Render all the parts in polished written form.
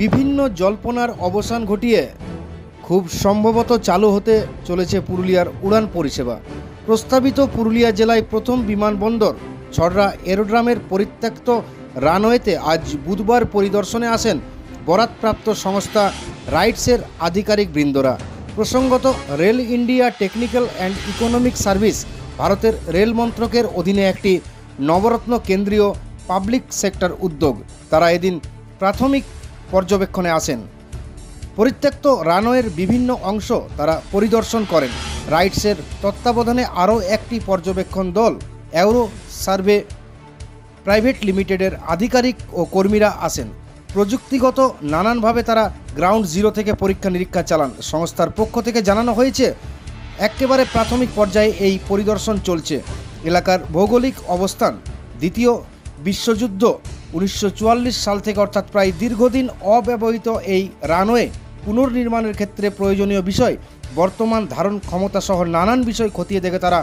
বিভিন্ন জল্পনার অবসান ঘটিয়ে খুব সম্ভবত চালু হতে চলেছে পুরুলিয়ার উড়ান পরিষেবা। প্রস্তাবিত পুরুলিয়া জেলায় প্রথম বিমানবন্দর ছড়রা এরোড্রামের পরিত্যক্ত রানওয়েতে আজ বুধবার পরিদর্শনে আসেন বরাতপ্রাপ্ত সংস্থা রাইটসের আধিকারিক বৃন্দরা। প্রসঙ্গত, rail India technical and economic service ভারতের রেল মন্ত্রকের অধীনে একটি নবরত্ন কেন্দ্রীয় পাবলিক সেক্টর উদ্যোগ। তারা এদিন প্রাথমিক পর্যবেক্ষণে আসেন। পরিত্যক্ত রানওয়ের বিভিন্ন অংশ তারা পরিদর্শন করেন। রাইটসের তত্ত্বাবধানে আরও একটি পর্যবেক্ষণ দল অ্যারো সার্ভে প্রাইভেট লিমিটেডের আধিকারিক ও কর্মীরা আসেন। প্রযুক্তিগত নানানভাবে তারা গ্রাউন্ড জিরো থেকে পরীক্ষা নিরীক্ষা চালান। সংস্থার পক্ষ থেকে জানানো হয়েছে, একেবারে প্রাথমিক পর্যায়ে এই পরিদর্শন চলছে। এলাকার ভৌগোলিক অবস্থান, দ্বিতীয় বিশ্বযুদ্ধ 1944 সাল থেকে অর্থাৎ প্রায় দীর্ঘদিন অব্যবহৃত এই রানওয়ে পুনর্নির্মাণের ক্ষেত্রে প্রয়োজনীয় বিষয়, বর্তমান ধারণ ক্ষমতা সহ নানান বিষয় খতিয়ে দেখে তারা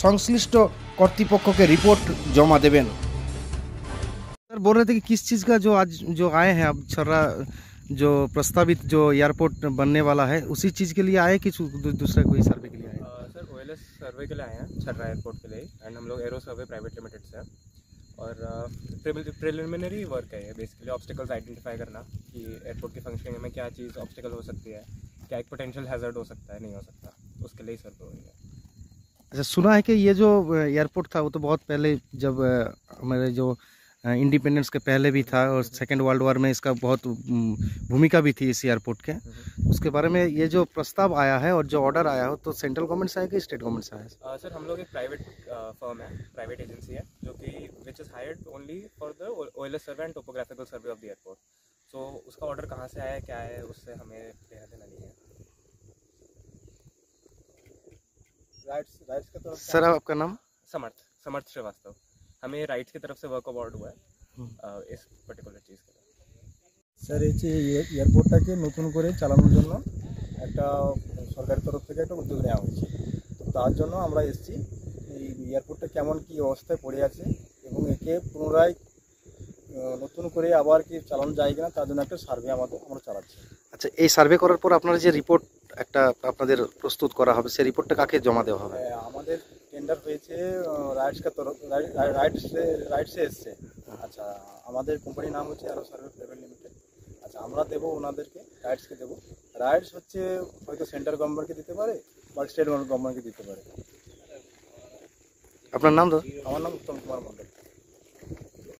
সংশ্লিষ্ট কর্তৃপক্ষকে रिपोर्ट जमा देवें। सर बोल रहे थे कि किस चीज़ का जो आज जो आए हैं अब छर्रा जो प्रस्तावित जो एयरपोर्ट बनने वाला है उसी चीज़ के लिए आए कि दूसरा कोई सर्वे के लिए आए? सर ओएलएस सर्वे के लिए आए हैं छर्रा एयरपोर्ट के लिए, एंड हम लोग एरो सर्वे प्राइवेट लिमिटेड से हैं। और प्रिलिमिनरी वर्क है ये, बेसिकली ऑब्स्टिकल्स आइडेंटिफाई करना कि एयरपोर्ट की फंक्शनिंग में क्या चीज़ ऑब्स्टिकल हो सकती है, क्या एक पोटेंशियल हैजर्ड हो सकता है, नहीं हो सकता, उसके लिए ही सर्वे हुई है। अच्छा, सुना है कि ये जो एयरपोर्ट था वो तो बहुत पहले, जब हमारे जो इंडिपेंडेंस के पहले भी था और सेकेंड वर्ल्ड वॉर में इसका बहुत भूमिका भी थी इस एयरपोर्ट के। उसके बारे में ये जो प्रस्ताव आया है और जो ऑर्डर आया हो तो सेंट्रल गवर्नमेंट से आया कि स्टेट गवर्नमेंट से आया? सर हम लोग एक प्राइवेट फर्म है, प्राइवेट एजेंसी है, जो कि which is hired only for the OLS survey and topographical survey of the airport. So उसका ऑर्डर कहाँ से आया, क्या है, उससे हमें लेना देना नहीं है। राइट्स की तरफ सर आपका नाम? समर्थ श्रीवास्तव। हमें राइट्स की तरफ से वर्क अवार्ड हुआ है इस पार्टिकुलर चीज़ के लिए। স্যার এই যে এয়ারপোর্টটাকে নতুন করে চালানোর জন্য একটা সরকারের তরফ থেকে একটা উদ্যোগ নেওয়া হয়েছে। তো তার জন্য আমরা এসেছি এই এয়ারপোর্টটা কেমন কী অবস্থায় পড়ে আছে এবং একে পুনরায় নতুন করে আবার কি চালানো যায় কিনা তার জন্য একটা সার্ভে আমরা চালাচ্ছি। আচ্ছা, এই সার্ভে করার পর আপনারা যে রিপোর্ট একটা আপনাদের প্রস্তুত করা হবে, সেই রিপোর্টটা কাকে জমা দেওয়া হবে? আমাদের টেন্ডার হয়েছে রাইটসে এসছে। আচ্ছা, আমাদের কোম্পানির নাম হচ্ছে অ্যারো সার্ভে প্রাইভেট লিমিটেড। আচ্ছা, আমরা দেবো ওনাদেরকে, রাইটসকে দেবো। রাইটস হচ্ছে হয়তো সেন্ট্রাল গভর্নমেন্টকে দিতে পারে বা স্টেট গভর্নমেন্টকে দিতে পারে। আপনার নাম? আমার নাম উত্তম কুমার মন্ডল।